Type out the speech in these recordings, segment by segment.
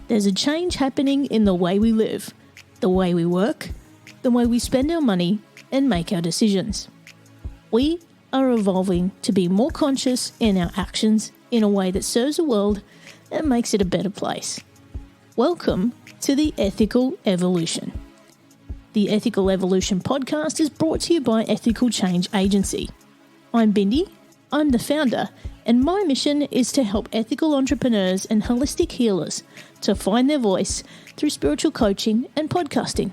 There's a change happening in the way we live, the way we work, the way we spend our money and make our decisions. We are evolving to be more conscious in our actions in a way that serves the world and makes it a better place. Welcome to the Ethical Evolution. The Ethical Evolution podcast is brought to you by Ethical Change Agency. I'm Bindi, I'm the founder, and my mission is to help ethical entrepreneurs and holistic healers to find their voice through spiritual coaching and podcasting.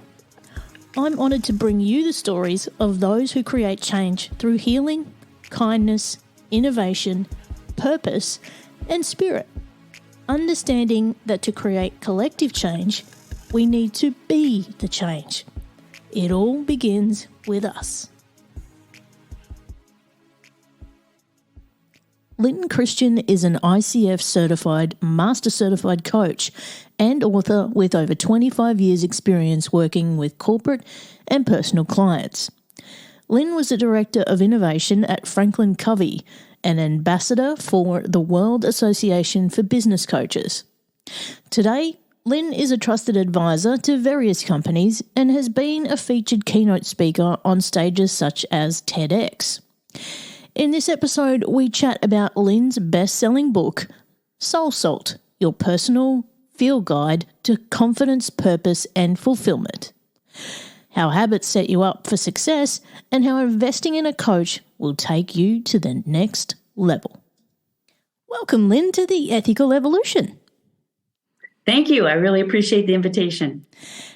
I'm honoured to bring you the stories of those who create change through healing, kindness, innovation, purpose, and spirit. Understanding that to create collective change, we need to be the change. It all begins with us. Lyn Christian is an ICF-certified, master-certified coach and author with over 25 years' experience working with corporate and personal clients. Lyn was a director of innovation at Covey, an ambassador for the World Association for Business Coaches. Today, Lyn is a trusted advisor to various companies and has been a featured keynote speaker on stages such as TEDx. In this episode, we chat about Lyn's best-selling book, Soul Salt, Your Personal Field Guide to Confidence, Purpose and Fulfillment. How habits set you up for success and how investing in a coach will take you to the next level. Welcome, Lyn, to the Ethical Evolution. Thank you. I really appreciate the invitation.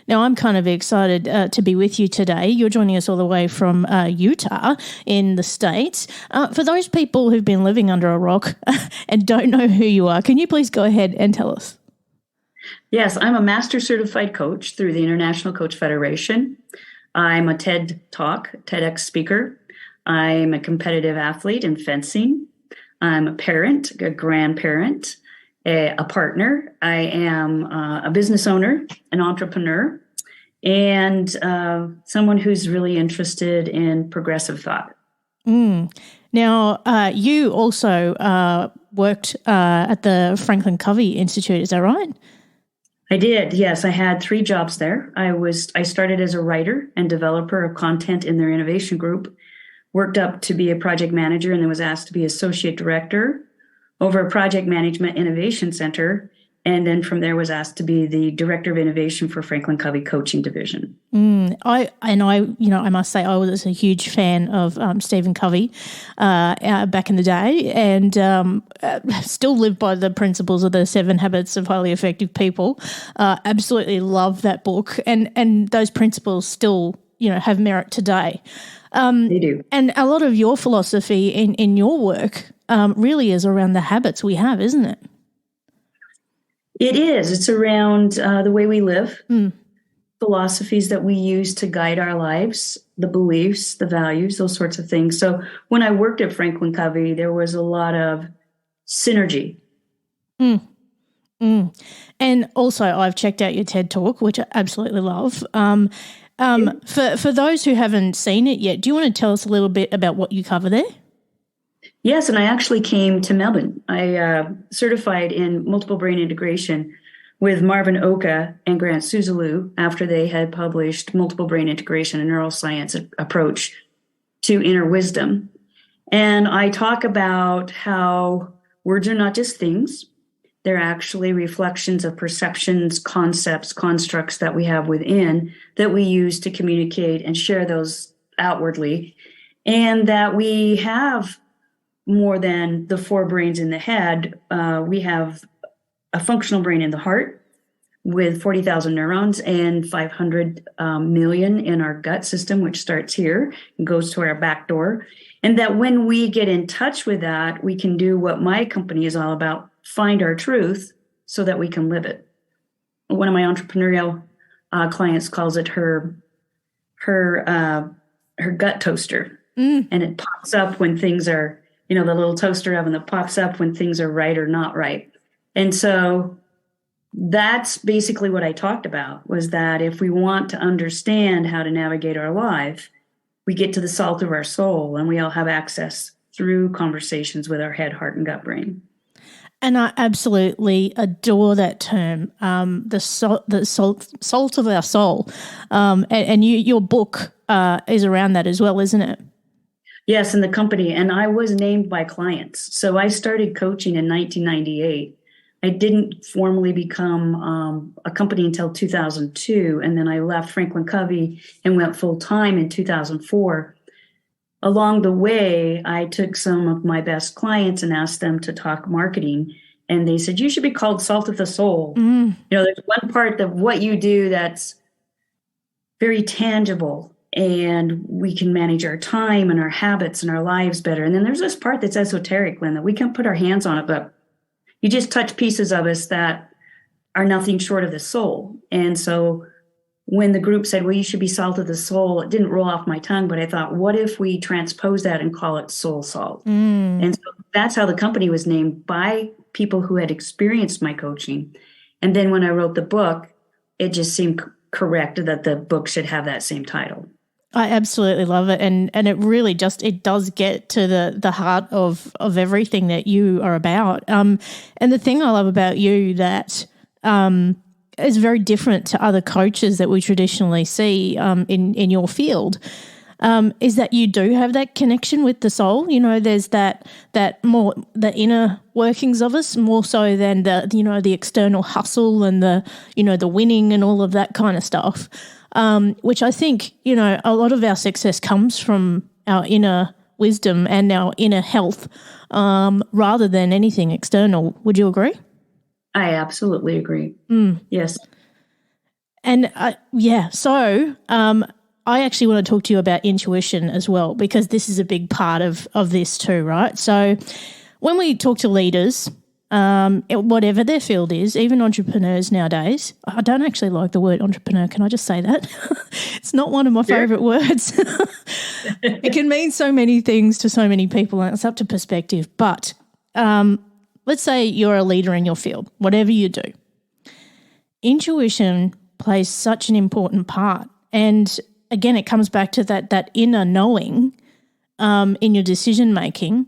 Now, I'm kind of excited to be with you today. You're joining us all the way from Utah in the States. For those people who've been living under a rock and don't know who you are, can you please go ahead and tell us? Yes, I'm a master certified coach through the International Coach Federation. I'm a TEDx speaker. I'm a competitive athlete in fencing. I'm a parent, a grandparent, a partner. I am a business owner, an entrepreneur, and someone who's really interested in progressive thought. Now, you also worked at the Franklin Covey Institute, is that right? I did, yes. I had 3 jobs there. I started as a writer and developer of content in their innovation group, worked up to be a project manager, and then was asked to be associate director over a project management innovation center, and then from there was asked to be the director of innovation for Franklin Covey coaching division. I must say I was a huge fan of Stephen Covey back in the day, and still live by the principles of the 7 Habits of Highly Effective People. Absolutely love that book, and those principles still, have merit today. They do, and a lot of your philosophy in your work really is around the habits we have, isn't it? It is. It's around the way we live, philosophies that we use to guide our lives, the beliefs, the values, those sorts of things. So when I worked at Franklin Covey, there was a lot of synergy. And also, I've checked out your TED Talk, which I absolutely love. For those who haven't seen it yet, do you want to tell us a little bit about what you cover there? Yes, and I actually came to Melbourne. I certified in multiple brain integration with Marvin Oka and Grant Suzalu after they had published Multiple Brain Integration, a neuroscience approach to inner wisdom. And I talk about how words are not just things. They're actually reflections of perceptions, concepts, constructs that we have within that we use to communicate and share those outwardly. And that we have more than the 4 brains in the head. We have a functional brain in the heart with 40,000 neurons and 500 million in our gut system, which starts here and goes to our back door. And that when we get in touch with that, we can do what my company is all about, find our truth so that we can live it. One of my entrepreneurial clients calls it her gut toaster. And it pops up when things are, the little toaster oven that pops up when things are right or not right. And so that's basically what I talked about, was that if we want to understand how to navigate our life, we get to the salt of our soul, and we all have access through conversations with our head, heart, and gut brain. And I absolutely adore that term, the salt of our soul. And your book is around that as well, isn't it? Yes, in the company. And I was named by clients. So I started coaching in 1998. I didn't formally become a company until 2002. And then I left Franklin Covey and went full time in 2004. Along the way, I took some of my best clients and asked them to talk marketing. And they said, you should be called Salt of the Soul. There's one part of what you do that's very tangible, and we can manage our time and our habits and our lives better. And then there's this part that's esoteric, Lynn, that we can't put our hands on it, but you just touch pieces of us that are nothing short of the soul. And so when the group said, well, you should be salt of the soul, it didn't roll off my tongue, but I thought, what if we transpose that and call it soul salt? And so that's how the company was named, by people who had experienced my coaching. And then when I wrote the book, it just seemed correct that the book should have that same title. I absolutely love it. And it really it does get to the heart of everything that you are about. And the thing I love about you that is very different to other coaches that we traditionally see in your field is that you do have that connection with the soul. There's that more the inner workings of us more so than the external hustle and the winning and all of that kind of stuff. Which I think, a lot of our success comes from our inner wisdom and our inner health rather than anything external. Would you agree? I absolutely agree. Yes. And so I actually want to talk to you about intuition as well, because this is a big part of this too, right? So when we talk to leaders, whatever their field is, even entrepreneurs nowadays, I don't actually like the word entrepreneur. Can I just say that? It's not one of my favorite words. It can mean so many things to so many people, and it's up to perspective. But let's say you're a leader in your field, whatever you do. Intuition plays such an important part. And again, it comes back to that inner knowing in your decision making.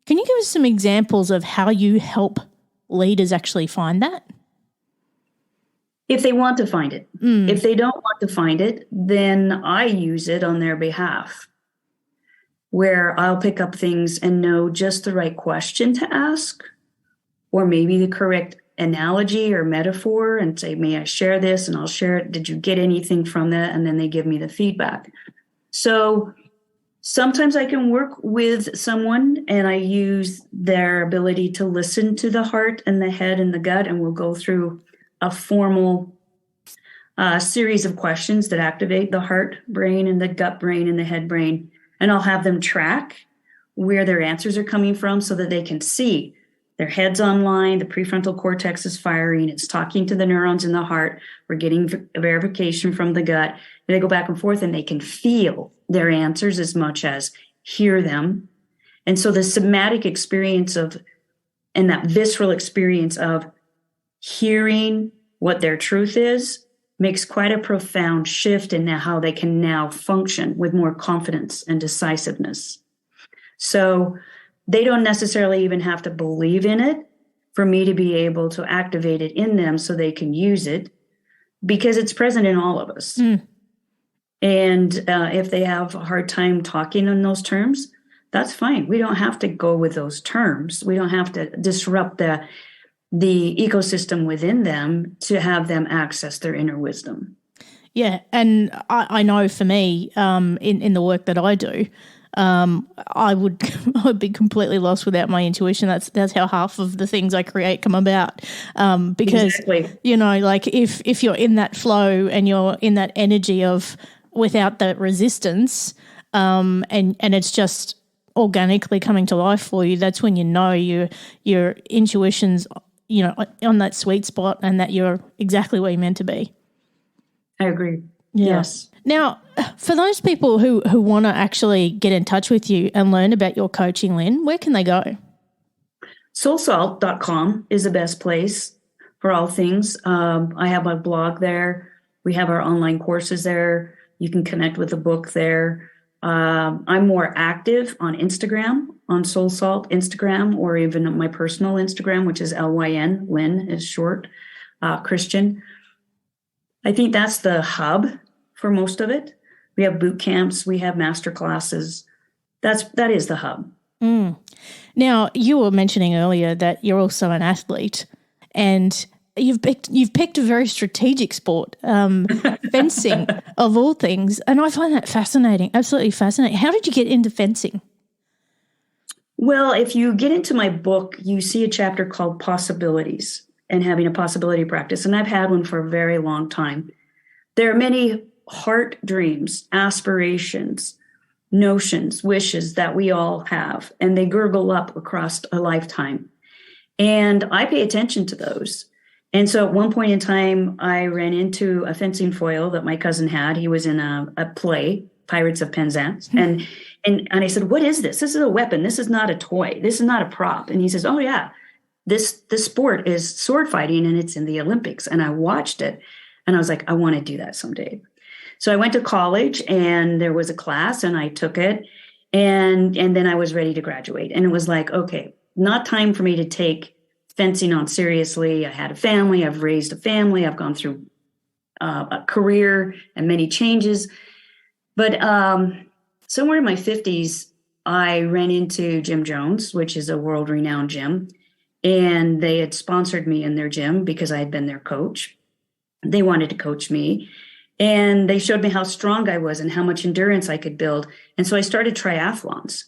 Can you give us some examples of how you help leaders actually find that? If they want to find it. If they don't want to find it, then I use it on their behalf, where I'll pick up things and know just the right question to ask, or maybe the correct analogy or metaphor, and say, may I share this? And I'll share it. Did you get anything from that? And then they give me the feedback. So sometimes I can work with someone and I use their ability to listen to the heart and the head and the gut, and we'll go through a formal series of questions that activate the heart brain and the gut brain and the head brain. And I'll have them track where their answers are coming from so that they can see their head's online, the prefrontal cortex is firing, it's talking to the neurons in the heart, we're getting verification from the gut. And they go back and forth and they can feel their answers as much as hear them. And so the somatic experience and that visceral experience of hearing what their truth is makes quite a profound shift in how they can now function with more confidence and decisiveness. So they don't necessarily even have to believe in it for me to be able to activate it in them so they can use it, because it's present in all of us. And if they have a hard time talking in those terms, that's fine. We don't have to go with those terms. We don't have to disrupt the ecosystem within them to have them access their inner wisdom. Yeah, and I know for me, in the work that I do, I would be completely lost without my intuition. That's how half of the things I create come about. Because exactly. Like if you're in that flow and you're in that energy of without that resistance, and it's just organically coming to life for you, that's when your intuition's on that sweet spot and that you're exactly where you're meant to be. I agree. Yeah. Yes. Now, for those people who want to actually get in touch with you and learn about your coaching, Lyn, where can they go? Soulsalt.com is the best place for all things. I have my blog there. We have our online courses there. You can connect with the book there. I'm more active on Instagram on Soul Salt Instagram, or even my personal Instagram, which is LYN, Lyn is short, Christian. I think that's the hub for most of it. We have boot camps, we have master classes. That is the hub. Now, you were mentioning earlier that you're also an athlete, and you've picked a very strategic sport, fencing of all things, and I find that fascinating, absolutely fascinating. How did you get into fencing? Well, if you get into my book, you see a chapter called Possibilities and having a possibility practice, and I've had one for a very long time. There are many heart dreams, aspirations, notions, wishes that we all have, and they gurgle up across a lifetime. And I pay attention to those. And so at one point in time, I ran into a fencing foil that my cousin had. He was in a play, Pirates of Penzance. And I said, what is this? This is a weapon. This is not a toy. This is not a prop. And he says, oh, yeah, this sport is sword fighting, and it's in the Olympics. And I watched it, and I was like, I want to do that someday. So I went to college, and there was a class, and I took it, and then I was ready to graduate. And it was like, okay, not time for me to take fencing on seriously. I had a family. I've raised a family. I've gone through a career and many changes. But somewhere in my 50s, I ran into Jim Jones, which is a world-renowned gym, and they had sponsored me in their gym because I had been their coach. They wanted to coach me. And they showed me how strong I was and how much endurance I could build. And so I started triathlons.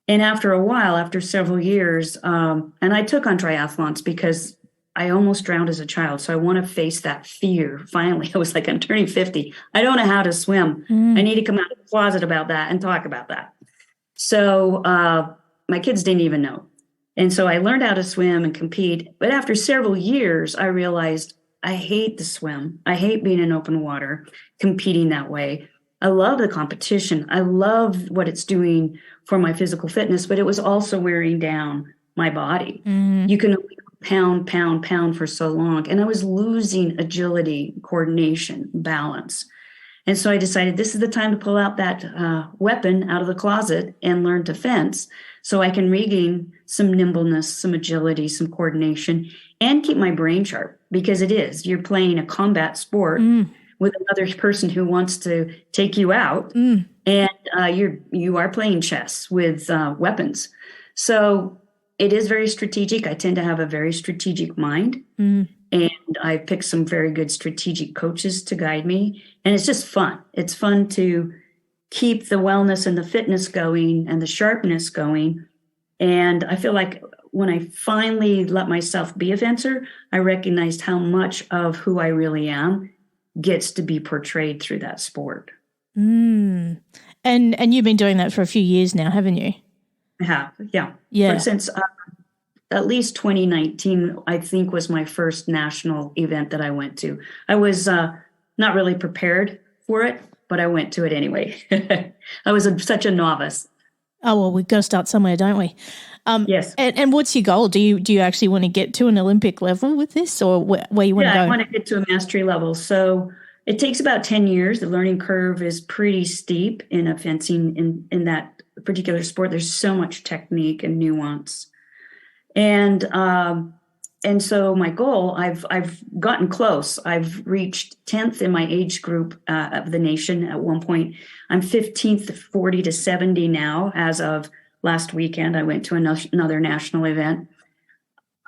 And after a while, after several years, and I took on triathlons because I almost drowned as a child. So I want to face that fear. Finally, I was like, I'm turning 50. I don't know how to swim. I need to come out of the closet about that and talk about that. So my kids didn't even know. And so I learned how to swim and compete. But after several years, I realized I hate the swim. I hate being in open water, competing that way. I love the competition. I love what it's doing for my physical fitness, but it was also wearing down my body. You can only pound for so long. And I was losing agility, coordination, balance. And so I decided this is the time to pull out that weapon out of the closet and learn to fence so I can regain some nimbleness, some agility, some coordination, and keep my brain sharp, because you're playing a combat sport with another person who wants to take you out. And you are playing chess with weapons. So it is very strategic. I tend to have a very strategic mind. And I picked some very good strategic coaches to guide me. And it's just fun. It's fun to keep the wellness and the fitness going and the sharpness going. And I feel like when I finally let myself be a fencer, I recognized how much of who I really am gets to be portrayed through that sport. And you've been doing that for a few years now, haven't you? I have, yeah. Yeah. Since at least 2019, I think, was my first national event that I went to. I was not really prepared for it, but I went to it anyway. I was such a novice. Oh, well, we've got to start somewhere, don't we? Yes. And what's your goal? Do you actually want to get to an Olympic level with this, or where you want to go? I want to get to a mastery level. So it takes about 10 years. The learning curve is pretty steep in a fencing in that particular sport. There's so much technique and nuance. And so my goal, I've gotten close. I've reached 10th in my age group of the nation at one point. I'm 15th, 40 to 70 now. As of last weekend, I went to another national event.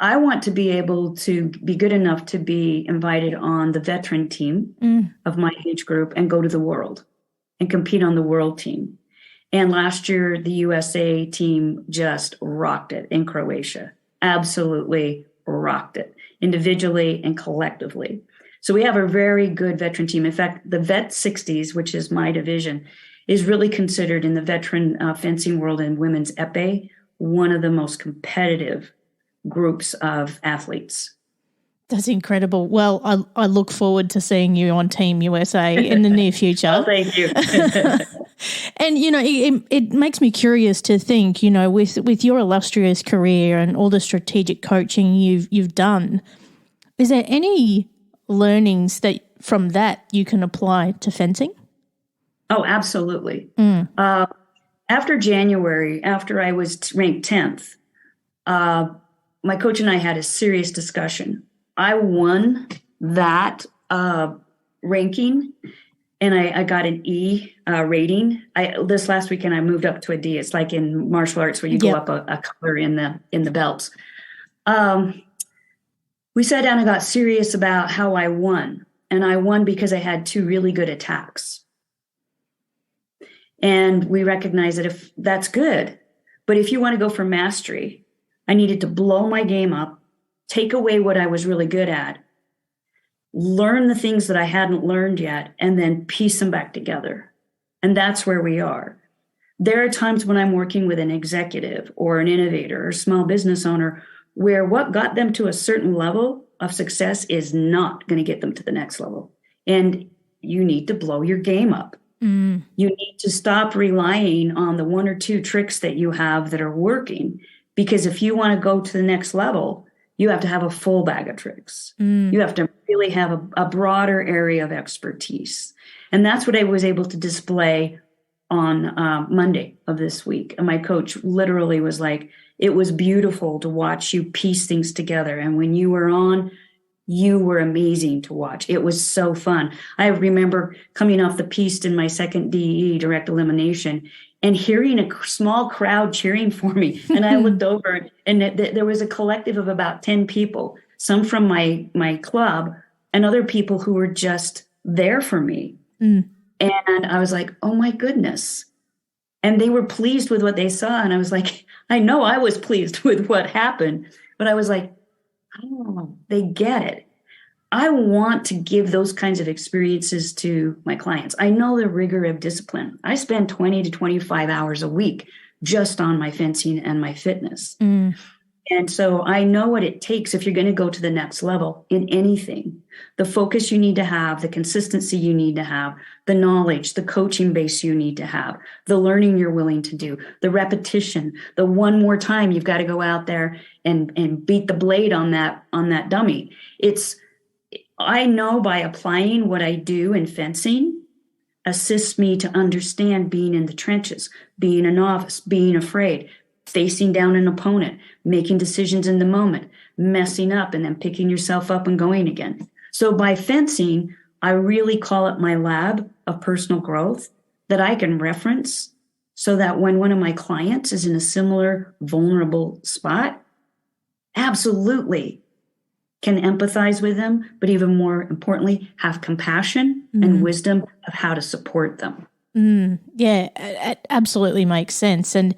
I want to be able to be good enough to be invited on the veteran team of my age group and go to the world and compete on the world team. And last year, the USA team just rocked it in Croatia. Absolutely rocked it, individually and collectively. So we have a very good veteran team. In fact, the Vet 60s, which is my division, is really considered in the veteran fencing world and women's épée one of the most competitive groups of athletes. That's incredible. Well, I look forward to seeing you on Team USA in the near future. Oh, thank you. And, it makes me curious to think, with your illustrious career and all the strategic coaching you've done, is there any learnings that from that you can apply to fencing? Oh, absolutely. After January, after I was ranked 10th, my coach and I had a serious discussion. I won that ranking, and I got an E rating. This last weekend I moved up to a D. It's like in martial arts where you go up a color in the belts. We sat down and got serious about how I won, and I won because I had 2 really good attacks. And we recognized that if that's good, but if you want to go for mastery, I needed to blow my game up, take away what I was really good at, learn the things that I hadn't learned yet, and then piece them back together. And that's where we are. There are times when I'm working with an executive or an innovator or small business owner where what got them to a certain level of success is not going to get them to the next level. And you need to blow your game up. You need to stop relying on the 1 or 2 tricks that you have that are working, because if you want to go to the next level, you have to have a full bag of tricks. You have to really have a broader area of expertise. And that's what I was able to display on Monday of this week. And my coach literally was like, it was beautiful to watch you piece things together. And when you were on, you were amazing to watch. It was so fun. I remember coming off the piste in my second DE, direct elimination, and hearing a small crowd cheering for me. And I looked over, and there was a collective of about 10 people, some from my club and other people who were just there for me. And I was like, oh my goodness. And they were pleased with what they saw. And I was like, I know I was pleased with what happened, but I was like, oh, they get it. I want to give those kinds of experiences to my clients. I know the rigor of discipline. I spend 20 to 25 hours a week just on my fencing and my fitness. And so I know what it takes if you're going to go to the next level in anything. The focus you need to have, the consistency you need to have, the knowledge, the coaching base you need to have, the learning you're willing to do, the repetition, the one more time you've got to go out there and beat the blade on that dummy. I know by applying what I do in fencing assists me to understand being in the trenches, being a novice, being afraid, facing down an opponent, making decisions in the moment, messing up, and then picking yourself up and going again. So by fencing, I really call it my lab of personal growth that I can reference so that when one of my clients is in a similar vulnerable spot, absolutely can empathize with them, but even more importantly, have compassion and wisdom of how to support them. Yeah, it absolutely makes sense. And,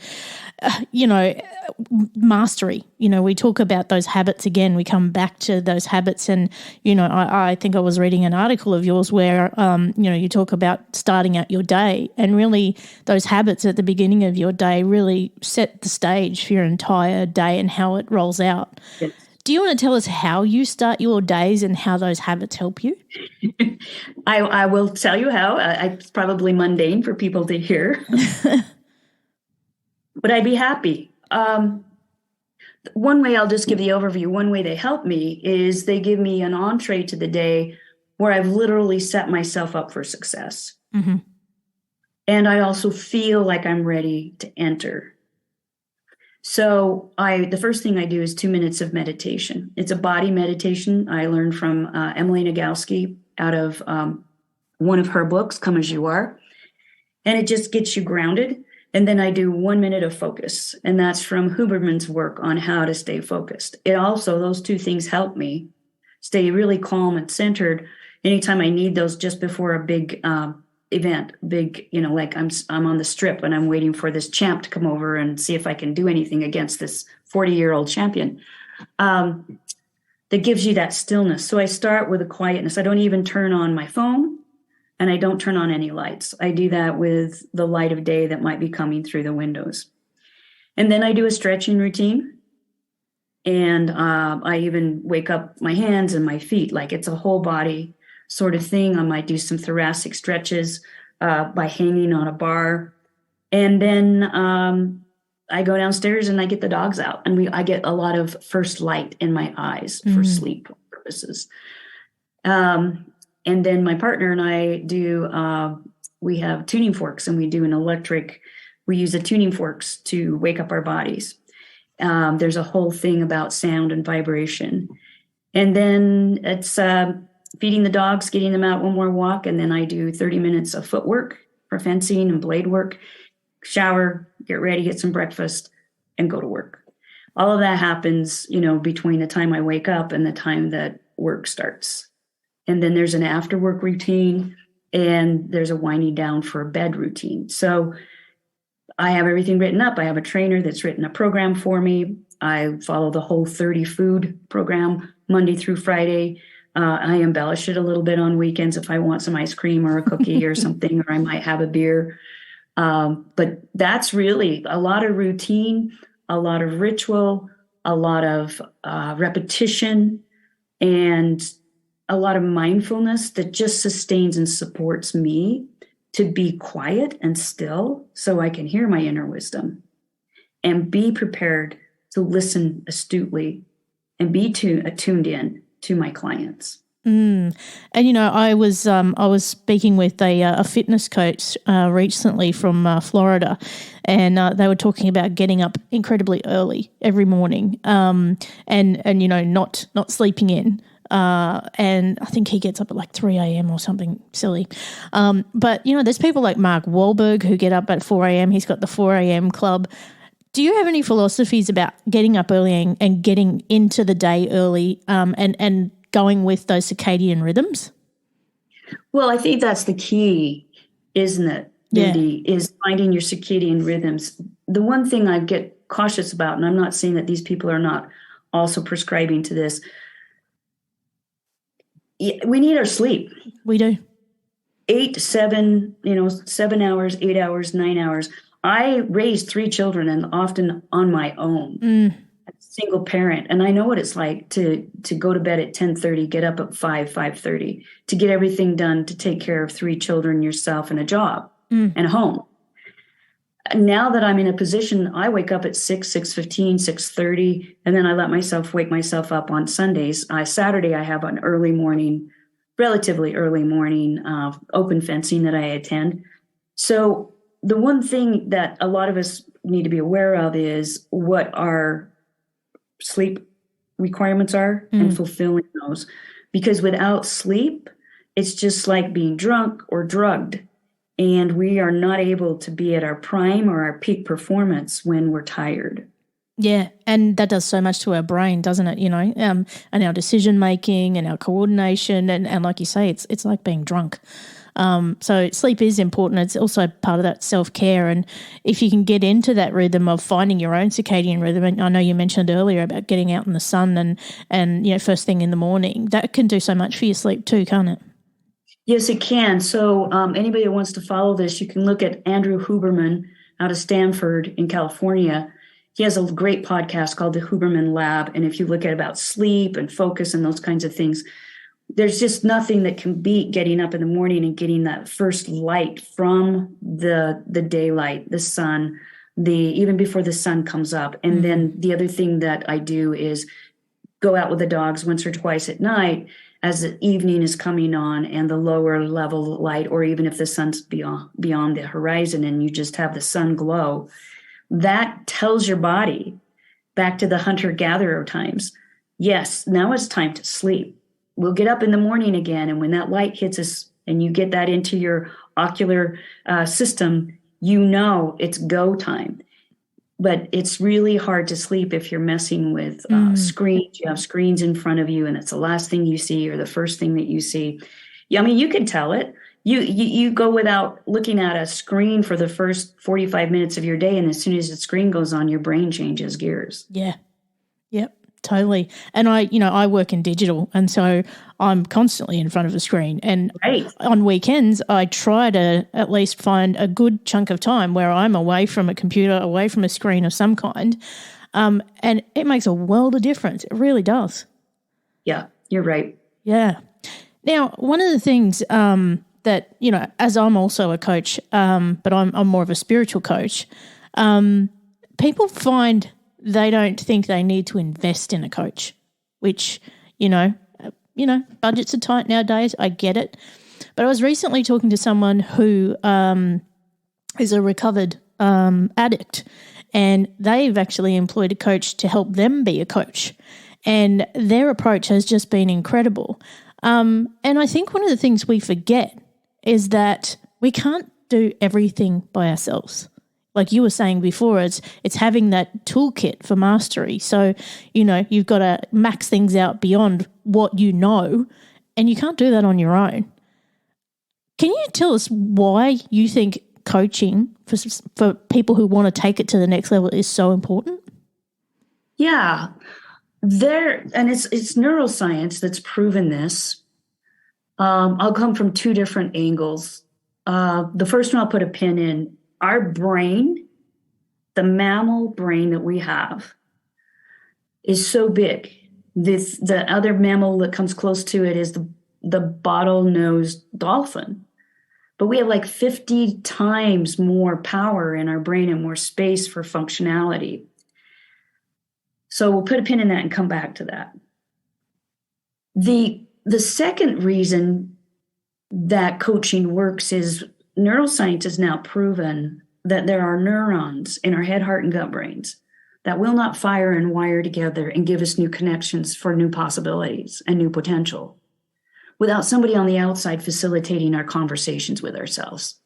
mastery, we talk about those habits again. We come back to those habits. And, I think I was reading an article of yours where, you talk about starting out your day, and really those habits at the beginning of your day really set the stage for your entire day and how it rolls out. Yes. Do you want to tell us how you start your days and how those habits help you? I will tell you how. It's probably mundane for people to hear, but I'd be happy. One way, I'll just give the overview. One way they help me is they give me an entree to the day where I've literally set myself up for success. And I also feel like I'm ready to enter. So the first thing I do is 2 minutes of meditation. It's a body meditation I learned from Emily Nagoski out of one of her books, Come As You Are. And it just gets you grounded. And then I do 1 minute of focus. And that's from Huberman's work on how to stay focused. It also, those 2 things help me stay really calm and centered anytime I need those just before a big event, like I'm on the strip and I'm waiting for this champ to come over and see if I can do anything against this 40-year-old champion. That gives you that stillness. So I start with a quietness. I don't even turn on my phone, and I don't turn on any lights. I do that with the light of day that might be coming through the windows. And then I do a stretching routine. And I even wake up my hands and my feet, like it's a whole body sort of thing. I might do some thoracic stretches by hanging on a bar. And then I go downstairs and I get the dogs out, and I get a lot of first light in my eyes for sleep purposes. And then my partner and I do, we have tuning forks, and we do an electric, we use the tuning forks to wake up our bodies. There's a whole thing about sound and vibration. And then it's feeding the dogs, getting them out one more walk. And then I do 30 minutes of footwork for fencing and blade work, shower, get ready, get some breakfast, and go to work. All of that happens, between the time I wake up and the time that work starts. And then there's an after work routine and there's a winding down for a bed routine. So I have everything written up. I have a trainer that's written a program for me. I follow the whole 30 food program Monday through Friday. I embellish it a little bit on weekends if I want some ice cream or a cookie or something, or I might have a beer. But that's really a lot of routine, a lot of ritual, a lot of repetition, and a lot of mindfulness that just sustains and supports me to be quiet and still so I can hear my inner wisdom and be prepared to listen astutely and be attuned in to my clients. And I was speaking with a fitness coach recently from Florida, and they were talking about getting up incredibly early every morning, and not sleeping in. And I think he gets up at like 3 a.m. or something silly. But there's people like Mark Wahlberg who get up at 4 a.m. He's got the 4 a.m. club. Do you have any philosophies about getting up early and getting into the day early, and going with those circadian rhythms? Well, I think that's the key, isn't it, Mindy, is finding your circadian rhythms. The one thing I get cautious about, and I'm not saying that these people are not also prescribing to this, we need our sleep. We do. 7 hours, 8 hours, 9 hours. I raised 3 children and often on my own. Single parent, and I know what it's like to go to bed at 10:30, get up at 5:30, to get everything done, to take care of 3 children, yourself, and a job and a home. Now that I'm in a position, I wake up at 6:15, 6:30, and then I let myself wake myself up on Sundays. Saturday, I have an relatively early morning open fencing that I attend. So the one thing that a lot of us need to be aware of is what our sleep requirements are and fulfilling those. Because without sleep, it's just like being drunk or drugged. And we are not able to be at our prime or our peak performance when we're tired. Yeah, and that does so much to our brain, doesn't it? And our decision making and our coordination, and like you say, it's like being drunk. So sleep is important. It's also part of that self-care. And if you can get into that rhythm of finding your own circadian rhythm, and I know you mentioned earlier about getting out in the sun and first thing in the morning, that can do so much for your sleep too, can't it? Yes, it can. So anybody who wants to follow this, you can look at Andrew Huberman out of Stanford in California. He has a great podcast called the Huberman Lab. And if you look at about sleep and focus and those kinds of things, there's just nothing that can beat getting up in the morning and getting that first light from the daylight, the sun, even before the sun comes up. And then the other thing that I do is go out with the dogs once or twice at night as the evening is coming on and the lower level light, or even if the sun's beyond the horizon and you just have the sun glow, that tells your body, back to the hunter-gatherer times, yes, now it's time to sleep. We'll get up in the morning again, and when that light hits us and you get that into your ocular system, it's go time. But it's really hard to sleep if you're messing with screens. You have screens in front of you, and it's the last thing you see or the first thing that you see. Yeah, I mean, you can tell it. You go without looking at a screen for the first 45 minutes of your day, and as soon as the screen goes on, your brain changes gears. Yeah. Yep. Totally. And I work in digital, and so I'm constantly in front of a screen. And on weekends, I try to at least find a good chunk of time where I'm away from a computer, away from a screen of some kind. And it makes a world of difference. It really does. Yeah, you're right. Yeah. Now, one of the things that, as I'm also a coach, but I'm more of a spiritual coach, people find they don't think they need to invest in a coach, which, budgets are tight nowadays. I get it. But I was recently talking to someone who is a recovered addict, and they've actually employed a coach to help them be a coach. And their approach has just been incredible. And I think one of the things we forget is that we can't do everything by ourselves. Like you were saying before, it's having that toolkit for mastery. So, you've got to max things out beyond what you know, and you can't do that on your own. Can you tell us why you think coaching for people who want to take it to the next level is so important? Yeah. It's neuroscience that's proven this. I'll come from two different angles. The first one I'll put a pin in. Our brain, the mammal brain that we have, is so big. The other mammal that comes close to it is the bottlenose dolphin. But we have like 50 times more power in our brain and more space for functionality. So we'll put a pin in that and come back to that. The second reason that coaching works is neuroscience has now proven that there are neurons in our head, heart, and gut brains that will not fire and wire together and give us new connections for new possibilities and new potential without somebody on the outside facilitating our conversations with ourselves.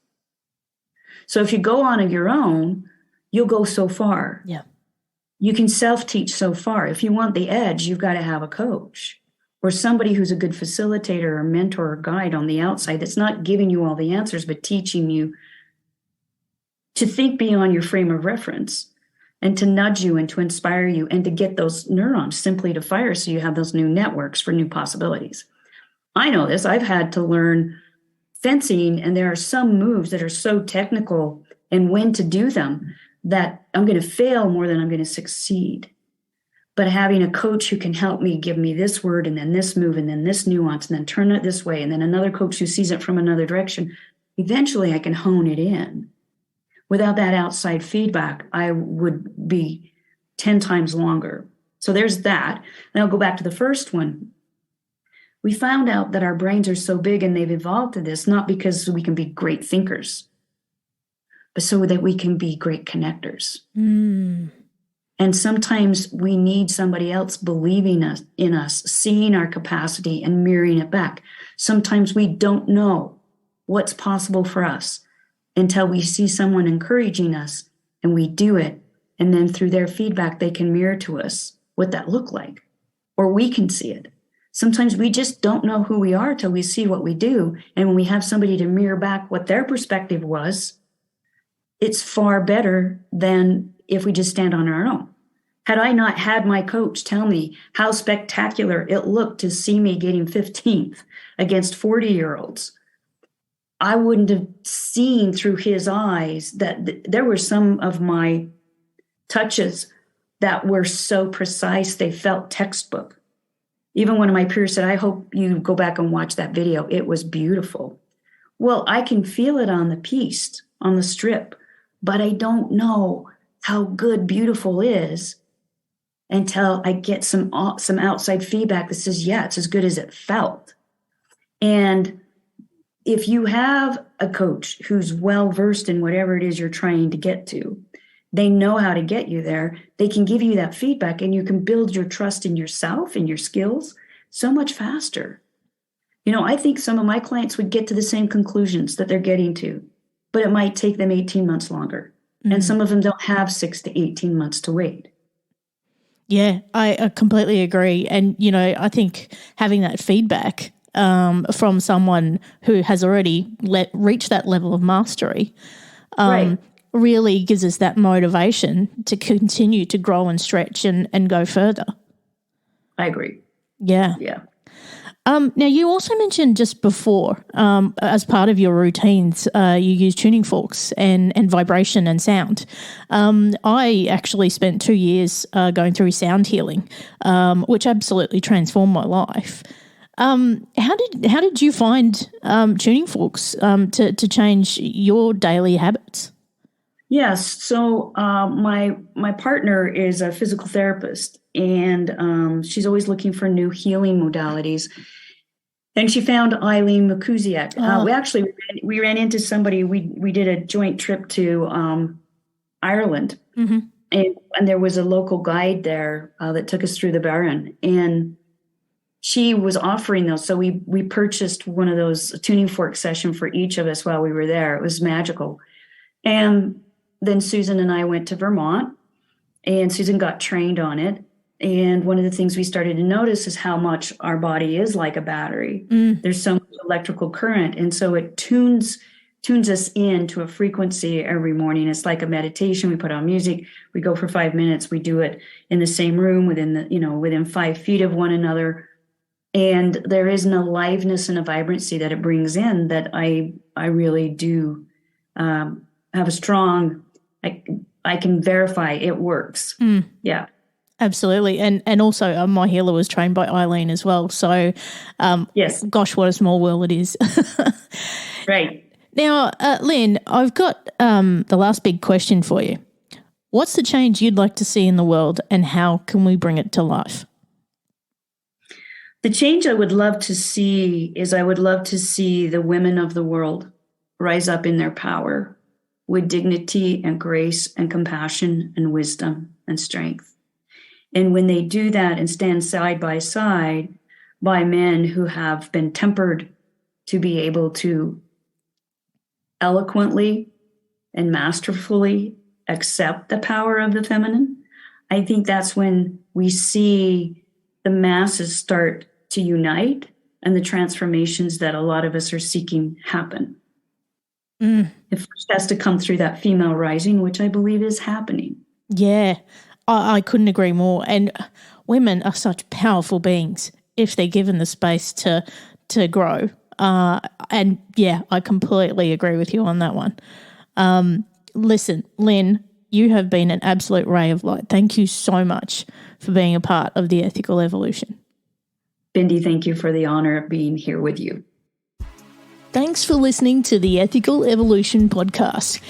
So if you go on your own, you'll go so far. Yeah. You can self-teach so far. If you want the edge, you've got to have a coach or somebody who's a good facilitator or mentor or guide on the outside that's not giving you all the answers, but teaching you to think beyond your frame of reference and to nudge you and to inspire you and to get those neurons simply to fire so you have those new networks for new possibilities. I know this. I've had to learn fencing, and there are some moves that are so technical and when to do them that I'm going to fail more than I'm going to succeed. But having a coach who can help me give me this word and then this move and then this nuance and then turn it this way and then another coach who sees it from another direction, eventually I can hone it in. Without that outside feedback, I would be 10 times longer. So there's that. And I'll go back to the first one. We found out that our brains are so big and they've evolved to this, not because we can be great thinkers, but so that we can be great connectors. Mm. And sometimes we need somebody else believing in us, seeing our capacity and mirroring it back. Sometimes we don't know what's possible for us until we see someone encouraging us and we do it. And then through their feedback, they can mirror to us what that looked like, or we can see it. Sometimes we just don't know who we are till we see what we do. And when we have somebody to mirror back what their perspective was, it's far better than if we just stand on our own. Had I not had my coach tell me how spectacular it looked to see me getting 15th against 40-year-olds, I wouldn't have seen through his eyes that there were some of my touches that were so precise they felt textbook. Even one of my peers said, I hope you go back and watch that video. It was beautiful. Well, I can feel it on the piece, on the strip, but I don't know how good beautiful is until I get some outside feedback that says, yeah, it's as good as it felt. And if you have a coach who's well-versed in whatever it is you're trying to get to, they know how to get you there. They can give you that feedback and you can build your trust in yourself and your skills so much faster. I think some of my clients would get to the same conclusions that they're getting to, but it might take them 18 months longer. Mm-hmm. And some of them don't have 6 to 18 months to wait. Yeah, I completely agree. And, I think having that feedback from someone who has already reached that level of mastery right. really gives us that motivation to continue to grow and stretch and go further. I agree. Yeah. Yeah. Now, you also mentioned just before, as part of your routines, you use tuning forks and vibration and sound. I actually spent 2 years going through sound healing, which absolutely transformed my life. How did you find tuning forks to change your daily habits? Yes. So my partner is a physical therapist, and she's always looking for new healing modalities. And she found Lyn Christian. We ran into somebody. We did a joint trip to Ireland. Mm-hmm. And there was a local guide there that took us through the Barren. And she was offering those. So we purchased one of those, a tuning fork session for each of us while we were there. It was magical. And then Susan and I went to Vermont, and Susan got trained on it. And one of the things we started to notice is how much our body is like a battery. There's so much electrical current. And so it tunes us into a frequency every morning. It's like a meditation. We put on music, we go for 5 minutes, we do it in the same room within 5 feet of one another. And there is an aliveness and a vibrancy that it brings in that I really do have a strong, I can verify it works. Yeah. Absolutely. And also my healer was trained by Eileen as well. So, yes. Gosh, what a small world it is. Right. Now, Lyn, I've got the last big question for you. What's the change you'd like to see in the world, and how can we bring it to life? The change I would love to see is I would love to see the women of the world rise up in their power with dignity and grace and compassion and wisdom and strength. And when they do that and stand side by side by men who have been tempered to be able to eloquently and masterfully accept the power of the feminine, I think that's when we see the masses start to unite and the transformations that a lot of us are seeking happen. It first has to come through that female rising, which I believe is happening. Yeah, I couldn't agree more. And women are such powerful beings if they're given the space to grow. And yeah, I completely agree with you on that one. Listen, Lyn, you have been an absolute ray of light. Thank you so much for being a part of the Ethical Evolution. Bindi, thank you for the honor of being here with you. Thanks for listening to the Ethical Evolution podcast.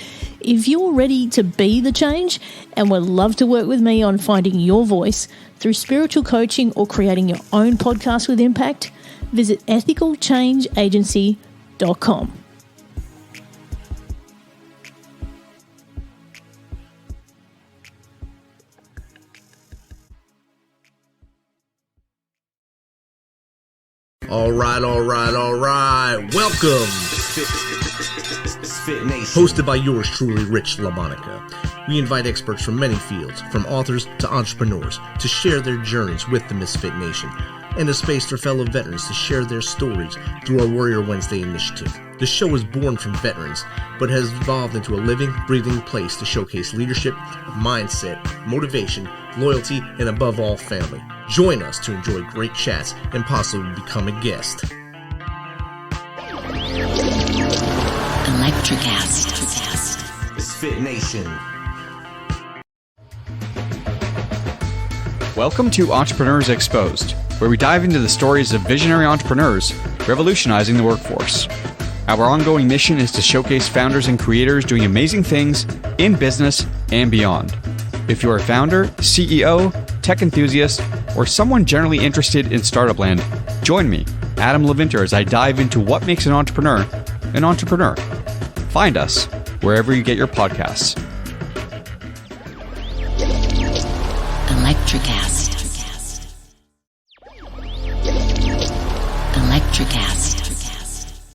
If you're ready to be the change and would love to work with me on finding your voice through spiritual coaching or creating your own podcast with impact, visit ethicalchangeagency.com. All right. Welcome. Hosted by yours truly, Rich LaMonica. We invite experts from many fields, from authors to entrepreneurs, to share their journeys with the Misfit Nation, and a space for fellow veterans to share their stories through our Warrior Wednesday initiative. The show is born from veterans, but has evolved into a living, breathing place to showcase leadership, mindset, motivation, loyalty, and above all, family. Join us to enjoy great chats and possibly become a guest. Electricast. Misfit Nation. Welcome to Entrepreneurs Exposed, where we dive into the stories of visionary entrepreneurs revolutionizing the workforce. Our ongoing mission is to showcase founders and creators doing amazing things in business and beyond. If you're a founder, CEO, tech enthusiast, or someone generally interested in startup land, join me, Adam Levinter, as I dive into what makes an entrepreneur an entrepreneur. Find us wherever you get your podcasts. Electricast. Electricast.